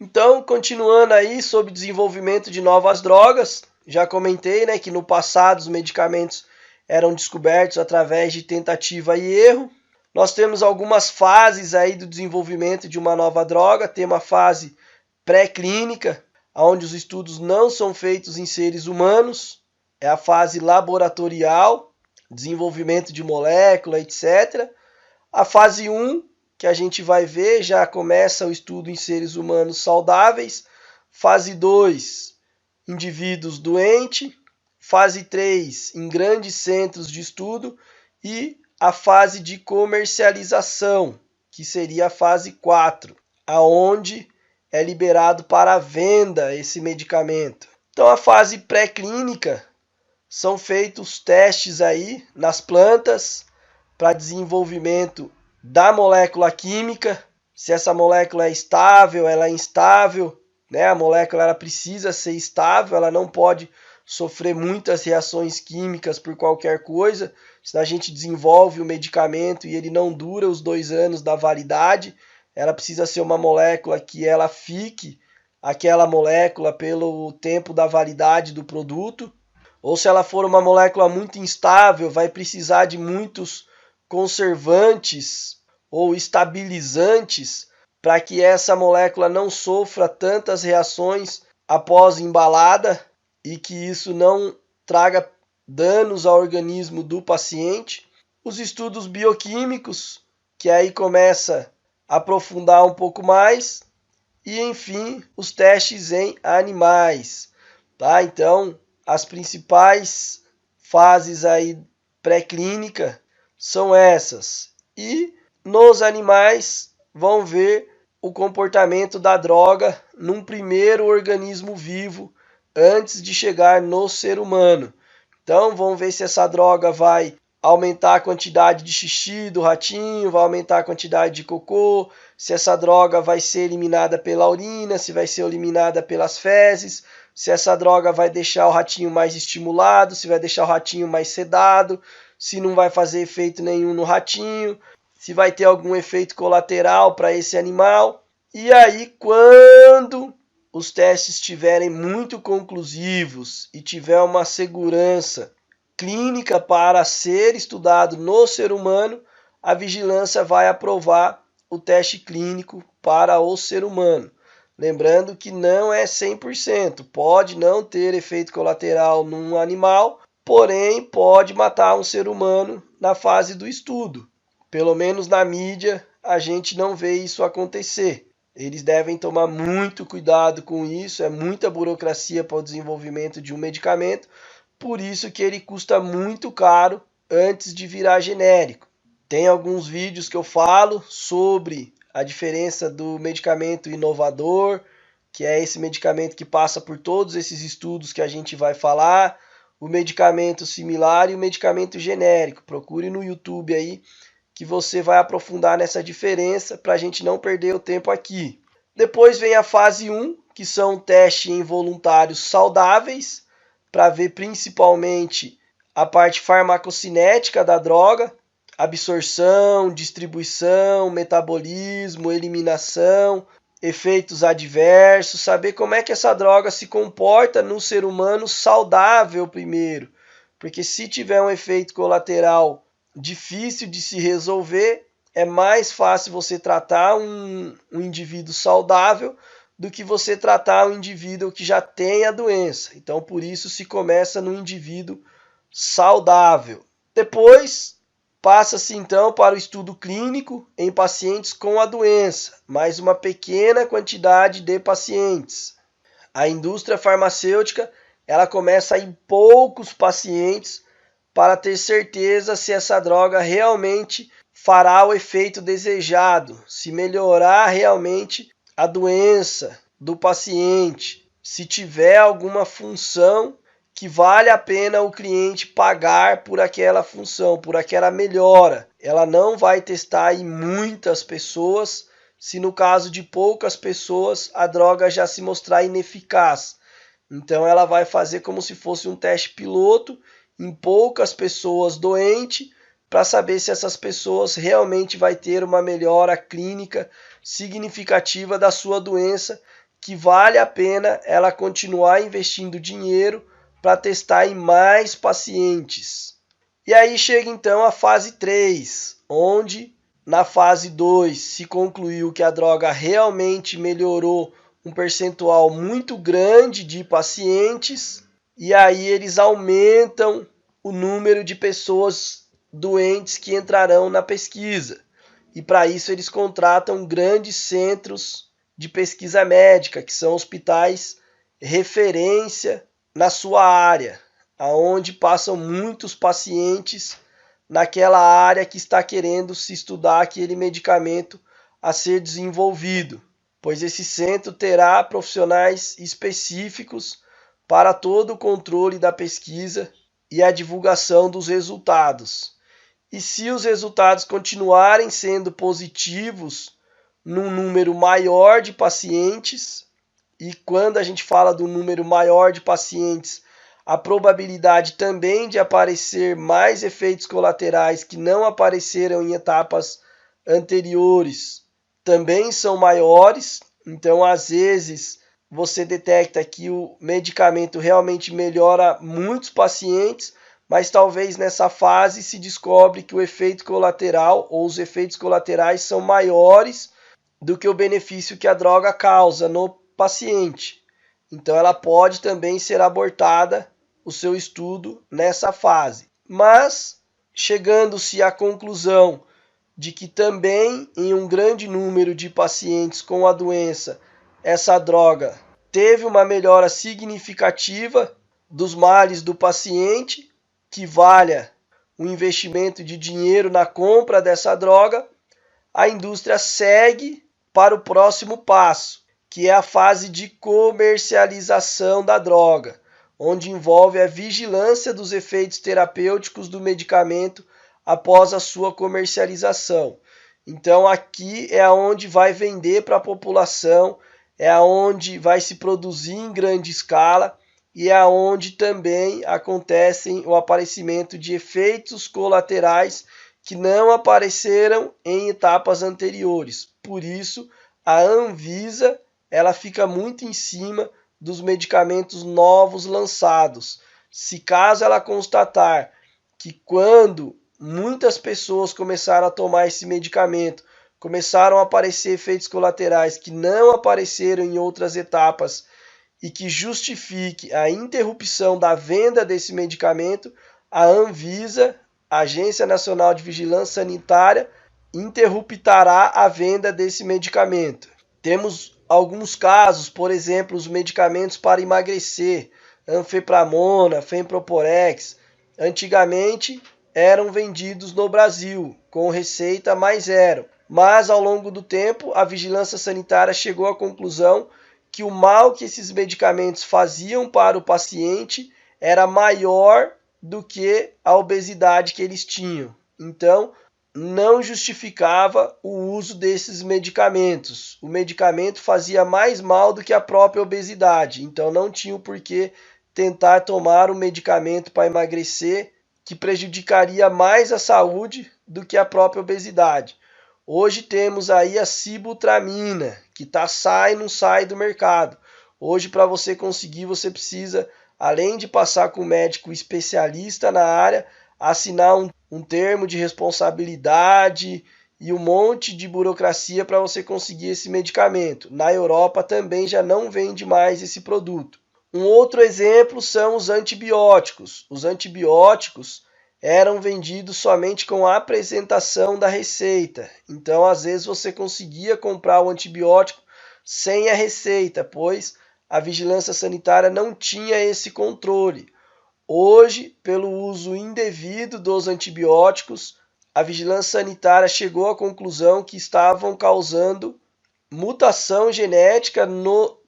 Então, continuando aí sobre desenvolvimento de novas drogas, já comentei, né, que no passado os medicamentos eram descobertos através de tentativa e erro. Nós temos algumas fases aí do desenvolvimento de uma nova droga. Tem uma fase pré-clínica, onde os estudos não são feitos em seres humanos. É a fase laboratorial, desenvolvimento de molécula, etc. A fase 1, que a gente vai ver, já começa o estudo em seres humanos saudáveis. Fase 2, indivíduos doentes. Fase 3, em grandes centros de estudo. E a fase de comercialização, que seria a fase 4, aonde é liberado para a venda esse medicamento. Então, a fase pré-clínica são feitos testes aí nas plantas para desenvolvimento da molécula química, se essa molécula é estável, ela é instável, né? A molécula ela precisa ser estável, ela não pode sofrer muitas reações químicas por qualquer coisa. Se a gente desenvolve o medicamento e ele não dura os 2 anos da validade, ela precisa ser uma molécula que ela fique aquela molécula pelo tempo da validade do produto. Ou se ela for uma molécula muito instável, vai precisar de muitos conservantes ou estabilizantes para que essa molécula não sofra tantas reações após embalada e que isso não traga danos ao organismo do paciente. Os estudos bioquímicos, que aí começa a aprofundar um pouco mais. E, enfim, os testes em animais. Tá? Então, as principais fases aí pré-clínica são essas. E nos animais vão ver o comportamento da droga num primeiro organismo vivo antes de chegar no ser humano. Então, vamos ver se essa droga vai aumentar a quantidade de xixi do ratinho, vai aumentar a quantidade de cocô, se essa droga vai ser eliminada pela urina, se vai ser eliminada pelas fezes, se essa droga vai deixar o ratinho mais estimulado, se vai deixar o ratinho mais sedado, se não vai fazer efeito nenhum no ratinho, se vai ter algum efeito colateral para esse animal. E aí, quando os testes estiverem muito conclusivos e tiver uma segurança clínica para ser estudado no ser humano, a vigilância vai aprovar o teste clínico para o ser humano. Lembrando que não é 100%, pode não ter efeito colateral num animal, porém pode matar um ser humano na fase do estudo. Pelo menos na mídia a gente não vê isso acontecer. Eles devem tomar muito cuidado com isso, é muita burocracia para o desenvolvimento de um medicamento, por isso que ele custa muito caro antes de virar genérico. Tem alguns vídeos que eu falo sobre a diferença do medicamento inovador, que é esse medicamento que passa por todos esses estudos que a gente vai falar, o medicamento similar e o medicamento genérico. Procure no YouTube aí que você vai aprofundar nessa diferença para a gente não perder o tempo aqui. Depois vem a fase 1, que são testes em voluntários saudáveis, para ver principalmente a parte farmacocinética da droga, absorção, distribuição, metabolismo, eliminação, efeitos adversos, saber como é que essa droga se comporta no ser humano saudável primeiro, porque se tiver um efeito colateral difícil de se resolver, é mais fácil você tratar um indivíduo saudável do que você tratar um indivíduo que já tem a doença. Então, por isso se começa no indivíduo saudável. Depois, passa-se então para o estudo clínico em pacientes com a doença, mais uma pequena quantidade de pacientes. A indústria farmacêutica, ela começa em poucos pacientes para ter certeza se essa droga realmente fará o efeito desejado, se melhorar realmente a doença do paciente, se tiver alguma função que vale a pena o cliente pagar por aquela função, por aquela melhora. Ela não vai testar em muitas pessoas, se no caso de poucas pessoas a droga já se mostrar ineficaz. Então ela vai fazer como se fosse um teste piloto em poucas pessoas doentes, para saber se essas pessoas realmente vai ter uma melhora clínica significativa da sua doença, que vale a pena ela continuar investindo dinheiro para testar em mais pacientes. E aí chega então a fase 3, onde na fase 2 se concluiu que a droga realmente melhorou um percentual muito grande de pacientes, e aí eles aumentam o número de pessoas doentes que entrarão na pesquisa. E para isso eles contratam grandes centros de pesquisa médica, que são hospitais referência na sua área, aonde passam muitos pacientes naquela área que está querendo se estudar aquele medicamento a ser desenvolvido, pois esse centro terá profissionais específicos para todo o controle da pesquisa e a divulgação dos resultados. E se os resultados continuarem sendo positivos num número maior de pacientes, e quando a gente fala do número maior de pacientes, a probabilidade também de aparecer mais efeitos colaterais que não apareceram em etapas anteriores também são maiores. Então, às vezes, você detecta que o medicamento realmente melhora muitos pacientes, mas talvez nessa fase se descobre que o efeito colateral ou os efeitos colaterais são maiores do que o benefício que a droga causa no paciente. Então, ela pode também ser abortada, o seu estudo, nessa fase. Mas, chegando-se à conclusão de que também em um grande número de pacientes com a doença, essa droga teve uma melhora significativa dos males do paciente, que valha o investimento de dinheiro na compra dessa droga, a indústria segue para o próximo passo, que é a fase de comercialização da droga, onde envolve a vigilância dos efeitos terapêuticos do medicamento após a sua comercialização. Então aqui é onde vai vender para a população, é onde vai se produzir em grande escala e é onde também acontecem o aparecimento de efeitos colaterais que não apareceram em etapas anteriores. Por isso, a Anvisa ela fica muito em cima dos medicamentos novos lançados. Se caso ela constatar que quando muitas pessoas começaram a tomar esse medicamento, começaram a aparecer efeitos colaterais que não apareceram em outras etapas e que justifique a interrupção da venda desse medicamento, a Anvisa, a Agência Nacional de Vigilância Sanitária, interruptará a venda desse medicamento. Temos alguns casos, por exemplo, os medicamentos para emagrecer, anfepramona, femproporex, antigamente eram vendidos no Brasil com receita mais zero, mas ao longo do tempo a vigilância sanitária chegou à conclusão que o mal que esses medicamentos faziam para o paciente era maior do que a obesidade que eles tinham. Então, não justificava o uso desses medicamentos. O medicamento fazia mais mal do que a própria obesidade. Então, não tinha o porquê tentar tomar um medicamento para emagrecer que prejudicaria mais a saúde do que a própria obesidade. Hoje temos aí a sibutramina, que sai, não sai do mercado. Hoje, para você conseguir, você precisa, além de passar com um médico especialista na área, assinar um termo de responsabilidade e um monte de burocracia para você conseguir esse medicamento. Na Europa também já não vende mais esse produto. Um outro exemplo são os antibióticos. Os antibióticos eram vendidos somente com a apresentação da receita. Então, às vezes, você conseguia comprar o antibiótico sem a receita, pois a vigilância sanitária não tinha esse controle. Hoje, pelo uso indevido dos antibióticos, a vigilância sanitária chegou à conclusão que estavam causando mutação genética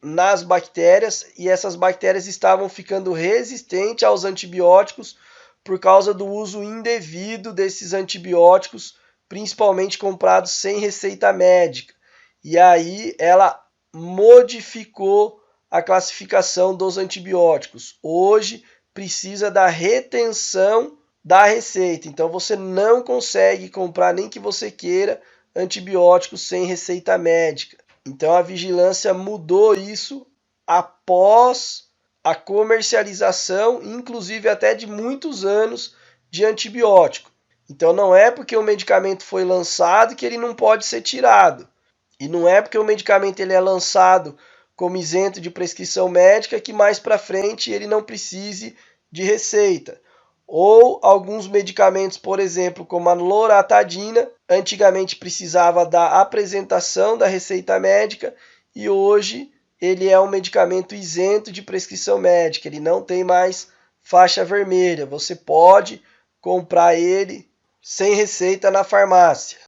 nas bactérias e essas bactérias estavam ficando resistentes aos antibióticos por causa do uso indevido desses antibióticos, principalmente comprados sem receita médica. E aí ela modificou a classificação dos antibióticos. Hoje precisa da retenção da receita. Então você não consegue comprar, nem que você queira, antibióticos sem receita médica. Então a vigilância mudou isso após a comercialização, inclusive até de muitos anos de antibiótico. Então não é porque o medicamento foi lançado que ele não pode ser tirado. E não é porque o medicamento ele é lançado como isento de prescrição médica que mais para frente ele não precise de receita. Ou alguns medicamentos, por exemplo, como a loratadina, antigamente precisava da apresentação da receita médica e hoje ele é um medicamento isento de prescrição médica, ele não tem mais faixa vermelha. Você pode comprar ele sem receita na farmácia.